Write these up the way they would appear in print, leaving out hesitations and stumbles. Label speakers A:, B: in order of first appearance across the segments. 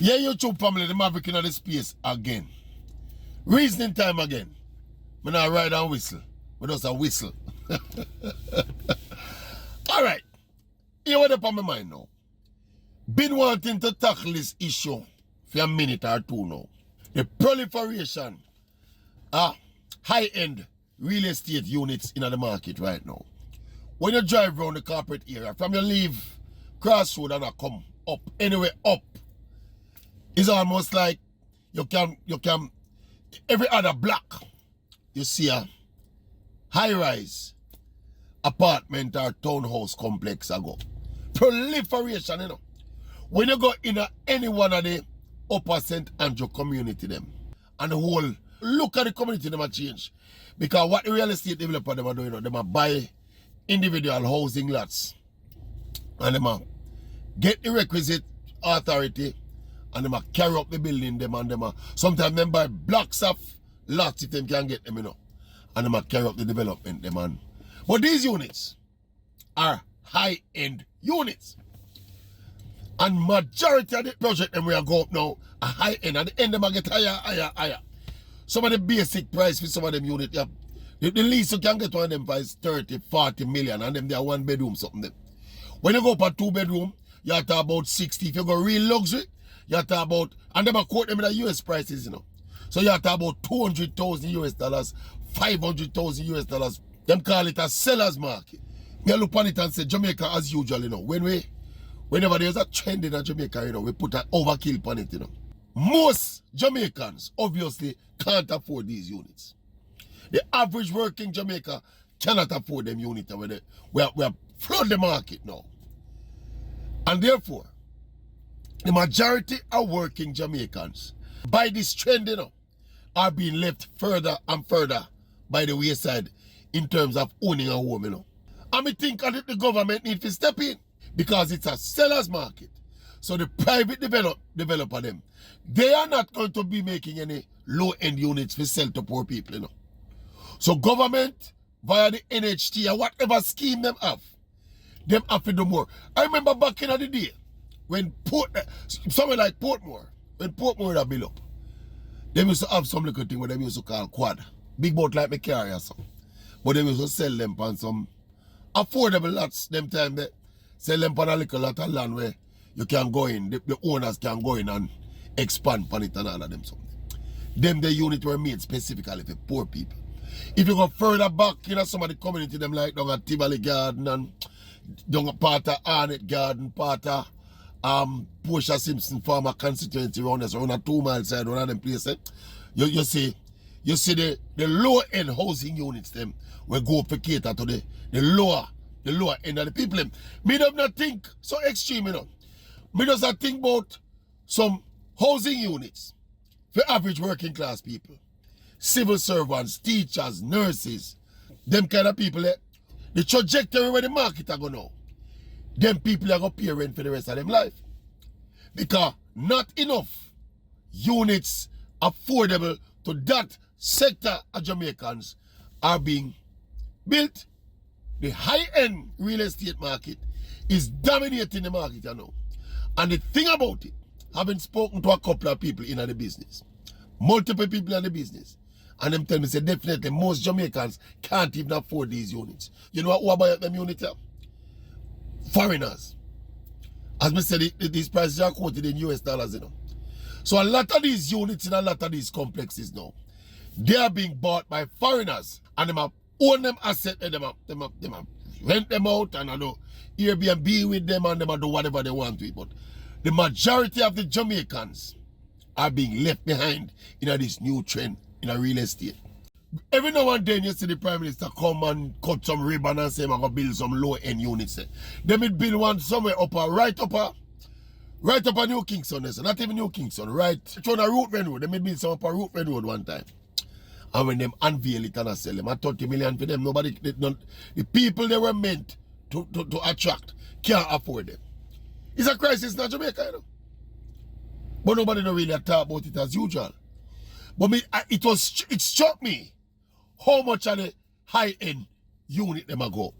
A: Yeah, YouTube family, the Maverick in the space again. Reasoning time again. I not ride and whistle. But just a whistle. Alright. Here what up on my mind now. Been wanting to tackle this issue for a minute or two now. The proliferation of high-end real estate units in the market right now. When you drive around the corporate area, from you leave Crossroad and I come up, anyway up, it's almost like you can every other block you see a high-rise apartment or townhouse complex ago. Proliferation, you know. When you go in any one of the upper St. Andrew community them and the whole look at the community them a change. Because what the real estate developer them are doing, you know, them are buy individual housing lots and them are get the requisite authority and them a carry up the building them and them a sometimes them buy blocks of lots if them can get them, you know. And them a carry up the development them and but these units are high-end units. And majority of the project them we are go up now are high-end. At the end them a get higher. Some of the basic price for some of them units, yeah, the least you can get one of them for is 30, 40 million and them they are one bedroom something them. When you go up a 2 bedroom, you have to about 60. If you go real luxury, you have to about, and them a quote them in the US prices, you know. So you have to about 200,000 US dollars, 500,000 US dollars. Them call it a seller's market. Me look on it and say Jamaica as usual, you know. Whenever there's a trend in Jamaica, you know, we put an overkill on it, you know. Most Jamaicans obviously can't afford these units. The average working Jamaica cannot afford them units. We are flood the market now. And therefore, the majority of working Jamaicans, by this trend, you know, are being left further and further by the wayside in terms of owning a home, you know. And I think that the government needs to step in because it's a seller's market. So the private developer them, they are not going to be making any low-end units for sell to poor people, you know. So government, via the NHT or whatever scheme them have to do more. I remember back in the day, when somewhere like Portmore, when Portmore had built up, they used to have some little thing what they used to call quad. Big boat like me carry or something. But they used to sell them on some affordable lots them time they sell them on a little lot of land where you can go in, the owners can go in and expand on it and all of them something. Them the unit were made specifically for poor people. If you go further back, you know, some of the community them like down at Tivoli Garden and down a part of Arnett Garden, part of Portia Simpson Farmer constituency around us, around a 2 mile side, around them places. You see the low-end housing units them will go for cater to the lower end of the people. Me do not think so extreme, you know. Me does not think about some housing units for average working class people. Civil servants, teachers, nurses, them kind of people, the trajectory where the market are going now, them people are going to pay rent for the rest of them life. Because not enough units affordable to that sector of Jamaicans are being built. The high-end real estate market is dominating the market, you know. And the thing about it, having spoken to a couple of people in the business, multiple people in the business, and them tell me, say, definitely most Jamaicans can't even afford these units. You know what about them units? Foreigners. As I said, these prices are quoted in US dollars, you know. So a lot of these units in a lot of these complexes now, they are being bought by foreigners, and them own them assets, and them rent them out, and I know Airbnb with them, and them do whatever they want to it. But the majority of the Jamaicans are being left behind in this new trend in a real estate. Every now and then you see the Prime Minister come and cut some ribbon and say, I'm going to build some low-end units. They may build one somewhere right up a New Kingston, not even New Kingston, right on a Route Road. They may build some up a Route Road one time. And when them unveil it and I sell them at 30 million for them, the people they were meant to attract can't afford them. It's a crisis in Jamaica, you know. But nobody don't really talk about it as usual. But it struck me how much of the high-end unit them go up.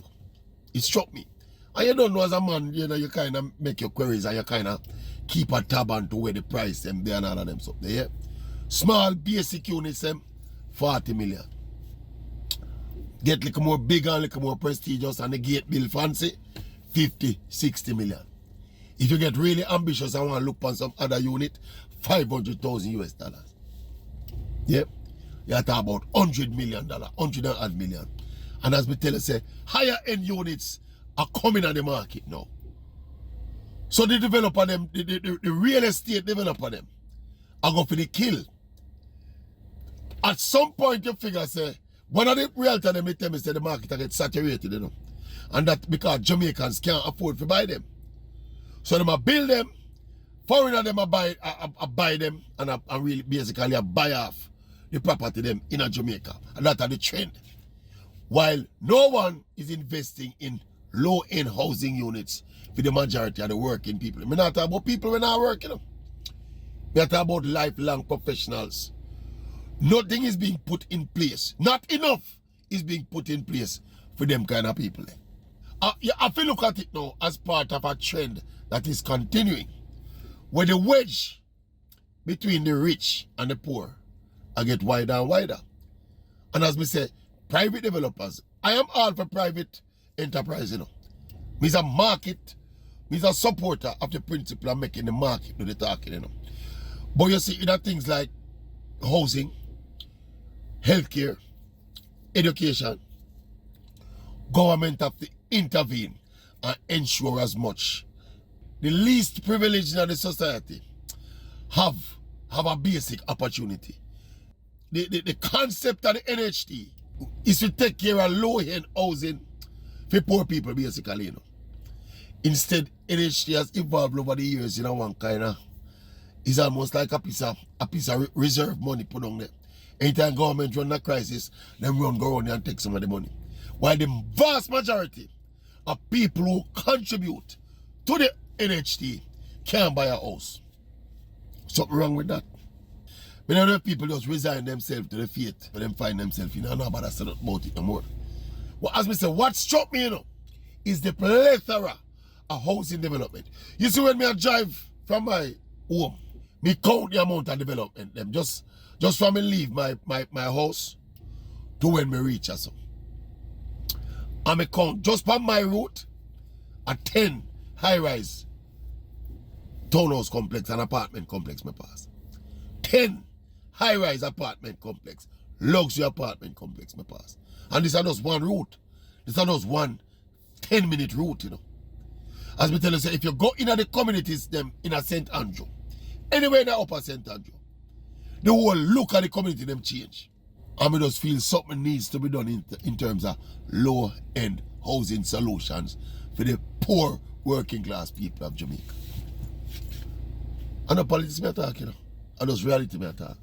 A: It struck me. And you don't know as a man, you know, you kind of make your queries and you kind of keep a tab on to where the price them there and all of them so there. Small basic units them 40 million. Get little more bigger and little more prestigious and the gate bill fancy 50, 60 million. If you get really ambitious and want to look on some other unit, 500,000 US dollars. Yep. You are talking about $100 million, 100 million. And as we tell you, say, higher end units are coming on the market now. So the developer them, the real estate developer them, are going for the kill. At some point you figure, say, one of the realtor them, they tell me, say the market get saturated, you know. And that because Jamaicans can't afford to buy them. So they build them, foreigner them buy them and really basically buy off the property them in a Jamaica. And that's the trend. While no one is investing in low-end housing units for the majority of the working people. I'm not talking about people when I work, you know. I'm talking about lifelong professionals. Nothing is being put in place. Not enough is being put in place for them kind of people. If you look at it now as part of a trend that is continuing, where the wedge between the rich and the poor get wider and wider. And as we say, private developers, I am all for private enterprise, you know. Me's a market, me's a supporter of the principle of making the market do the talking, you know. But you see, there are things like housing, healthcare, education, government have to intervene and ensure as much. The least privileged in the society have a basic opportunity. The concept of the NHT is to take care of low-end housing for poor people, basically, you know. Instead, NHT has evolved over the years, you know, one kind of, it's almost like a piece of reserve money put on there. Anytime government run a crisis, them go around there and take some of the money. While the vast majority of people who contribute to the NHT can't buy a house. Something wrong with that. But I know people just resign themselves to the fate when them find themselves, you know, nobody said about it no more. Well, as we say, what struck me, you know, is the plethora of housing development. You see, when I drive from my home, me count the amount of development them just from me leave my house to when me reach or so. And me count just from my route a 10 high-rise townhouse complex and apartment complex me pass. 10 high-rise apartment complex, luxury apartment complex me pass. And this is just one route. This is just one 10-minute route, you know. As we tell you, say, if you go in the communities them in a St. Andrew, anywhere in the upper St. Andrew, the whole look at the community them change. And we just feel something needs to be done in terms of low-end housing solutions for the poor working class people of Jamaica. And the politics me attack, you know. And those reality me attack.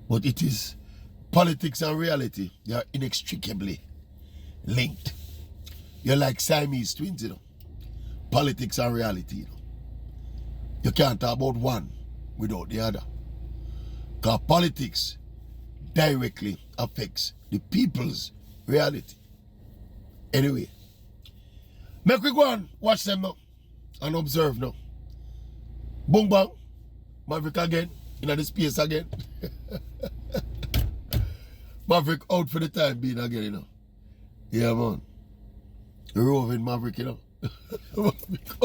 A: But it is politics and reality, they are inextricably linked. You're like Siamese twins, you know. Politics and reality, you know. You can't talk about one without the other. Because politics directly affects the people's reality. Anyway, make we go and watch them now and observe now. Boom bang, Maverick again, in the space again. Maverick out for the time being again, you know. Yeah, man. Roving Maverick, you know. Maverick out.